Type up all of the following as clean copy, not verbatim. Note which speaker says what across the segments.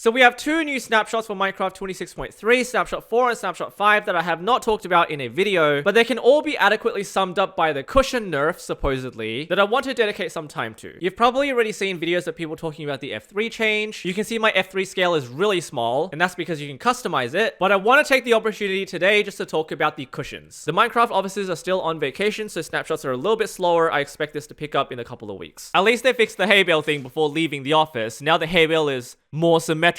Speaker 1: So we have two new snapshots for Minecraft 26.3, Snapshot 4 and Snapshot 5 that I have not talked about in a video, but they can all be adequately summed up by the cushion nerf, supposedly, that I want to dedicate some time to. You've probably already seen videos of people talking about the F3 change. You can see my F3 scale is really small, and that's because you can customize it, but I want to take the opportunity today just to talk about the cushions. The Minecraft offices are still on vacation, so snapshots are a little bit slower. I expect this to pick up in a couple of weeks. At least they fixed the hay bale thing before leaving the office. Now the hay bale is more symmetrical.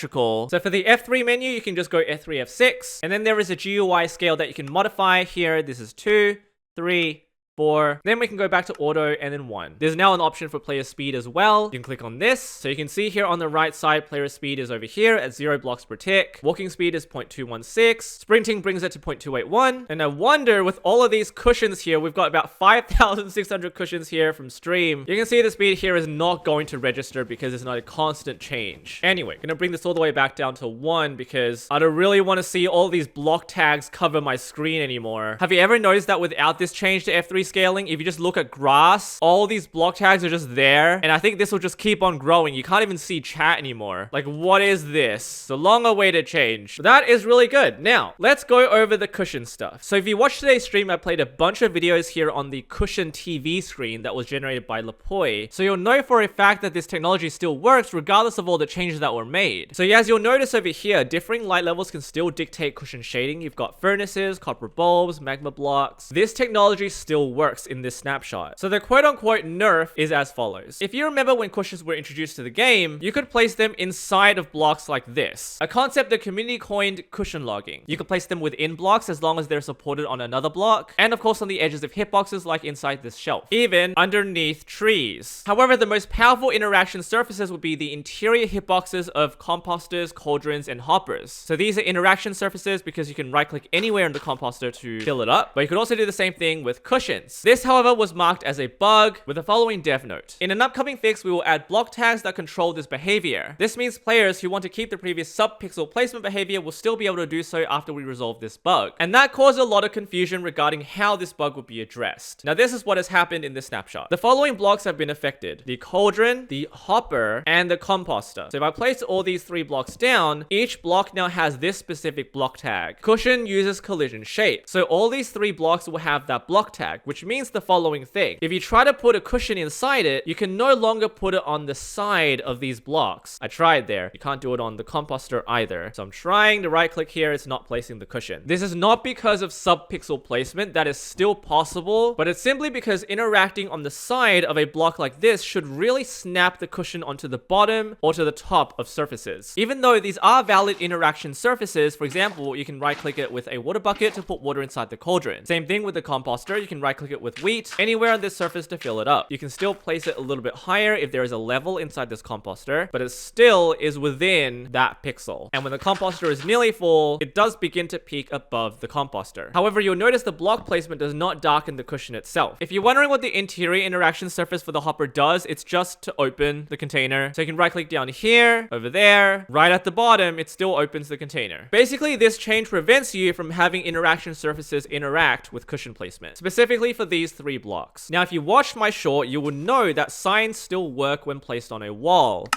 Speaker 1: So for the F3 menu, you can just go F3, F6, and then there is a GUI scale that you can modify here. This is 2, 3, 4. Then we can go back to auto and then 1. There's now an option for player speed as well. You can click on this. So you can see here on the right side, player speed is over here at 0 blocks per tick. Walking speed is 0.216. Sprinting brings it to 0.281. And I wonder, with all of these cushions here, we've got about 5,600 cushions here from stream. You can see the speed here is not going to register because it's not a constant change. Anyway, gonna bring this all the way back down to 1 because I don't really want to see all these block tags cover my screen anymore. Have you ever noticed that without this change to F3 scaling, if you just look at grass, all these block tags are just there, and I think this will just keep on growing. You can't even see chat anymore. Like, what is this? It's a long awaited change. But that is really good. Now, let's go over the cushion stuff. So if you watched today's stream, I played a bunch of videos here on the cushion TV screen that was generated by Lapoi. So you'll know for a fact that this technology still works regardless of all the changes that were made. So as you'll notice over here, differing light levels can still dictate cushion shading. You've got furnaces, copper bulbs, magma blocks. This technology still works in this snapshot. So the quote-unquote nerf is as follows. If you remember when cushions were introduced to the game, you could place them inside of blocks like this, a concept the community coined cushion logging. You could place them within blocks as long as they're supported on another block, and of course on the edges of hitboxes like inside this shelf, even underneath trees. However, the most powerful interaction surfaces would be the interior hitboxes of composters, cauldrons, and hoppers. So these are interaction surfaces because you can right-click anywhere in the composter to fill it up, but you could also do the same thing with cushions. This, however, was marked as a bug with the following dev note. In an upcoming fix, we will add block tags that control this behavior. This means players who want to keep the previous sub-pixel placement behavior will still be able to do so after we resolve this bug. And that caused a lot of confusion regarding how this bug would be addressed. Now, this is what has happened in this snapshot. The following blocks have been affected: the cauldron, the hopper, and the composter. So if I place all these 3 blocks down, each block now has this specific block tag. Cushion uses collision shape. So all these 3 blocks will have that block tag, which means the following thing. If you try to put a cushion inside it, you can no longer put it on the side of these blocks. I tried there. You can't do it on the composter either. So I'm trying to right click here. It's not placing the cushion. This is not because of sub-pixel placement. That is still possible, but it's simply because interacting on the side of a block like this should really snap the cushion onto the bottom or to the top of surfaces. Even though these are valid interaction surfaces, for example, you can right click it with a water bucket to put water inside the cauldron. Same thing with the composter. You can right click it with wheat, anywhere on this surface to fill it up. You can still place it a little bit higher if there is a level inside this composter, but it still is within that pixel. And when the composter is nearly full, it does begin to peak above the composter. However, you'll notice the block placement does not darken the cushion itself. If you're wondering what the interior interaction surface for the hopper does, it's just to open the container. So you can right click down here, over there, right at the bottom, it still opens the container. Basically, this change prevents you from having interaction surfaces interact with cushion placement, specifically for these 3 blocks. Now, if you watched my short, you will know that signs still work when placed on a wall.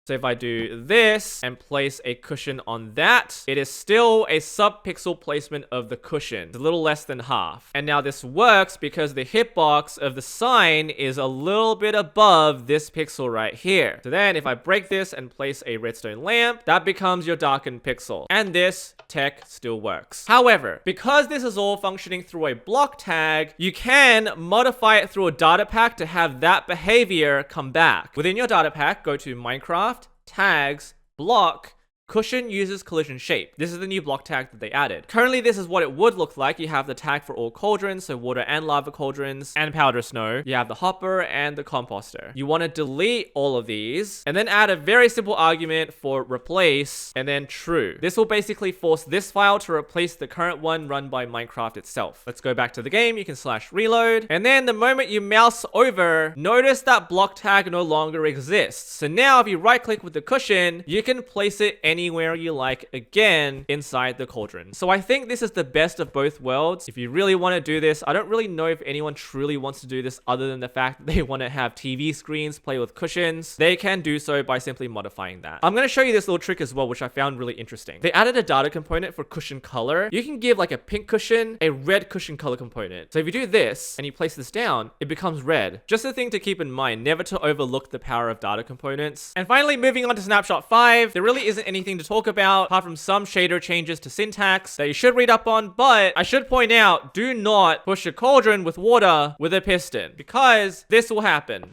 Speaker 1: So if I do this and place a cushion on that, it is still a sub-pixel placement of the cushion. It's a little less than half. And now this works because the hitbox of the sign is a little bit above this pixel right here. So then if I break this and place a redstone lamp, that becomes your darkened pixel. And this tech still works. However, because this is all functioning through a block tag, you can modify it through a data pack to have that behavior come back. Within your data pack, go to Minecraft, tags, block, cushion uses collision shape. This is the new block tag that they added. Currently, this is what it would look like. You have the tag for all cauldrons, so water and lava cauldrons, and powder snow. You have the hopper and the composter. You want to delete all of these, and then add a very simple argument for replace, and then true. This will basically force this file to replace the current one run by Minecraft itself. Let's go back to the game. You can /reload, and then the moment you mouse over, notice that block tag no longer exists. So now if you right click with the cushion, you can place it anywhere anywhere you like again inside the cauldron. So I think this is the best of both worlds. If you really want to do this, I don't really know if anyone truly wants to do this other than the fact that they want to have TV screens play with cushions. They can do so by simply modifying that. I'm going to show you this little trick as well, which I found really interesting. They added a data component for cushion color. You can give like a pink cushion, a red cushion color component. So if you do this and you place this down, it becomes red. Just a thing to keep in mind, never to overlook the power of data components. And finally, moving on to snapshot 5, there really isn't anything to talk about apart from some shader changes to syntax that you should read up on, but I should point out, do not push a cauldron with water with a piston, because this will happen.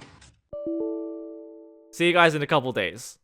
Speaker 1: See you guys in a couple days.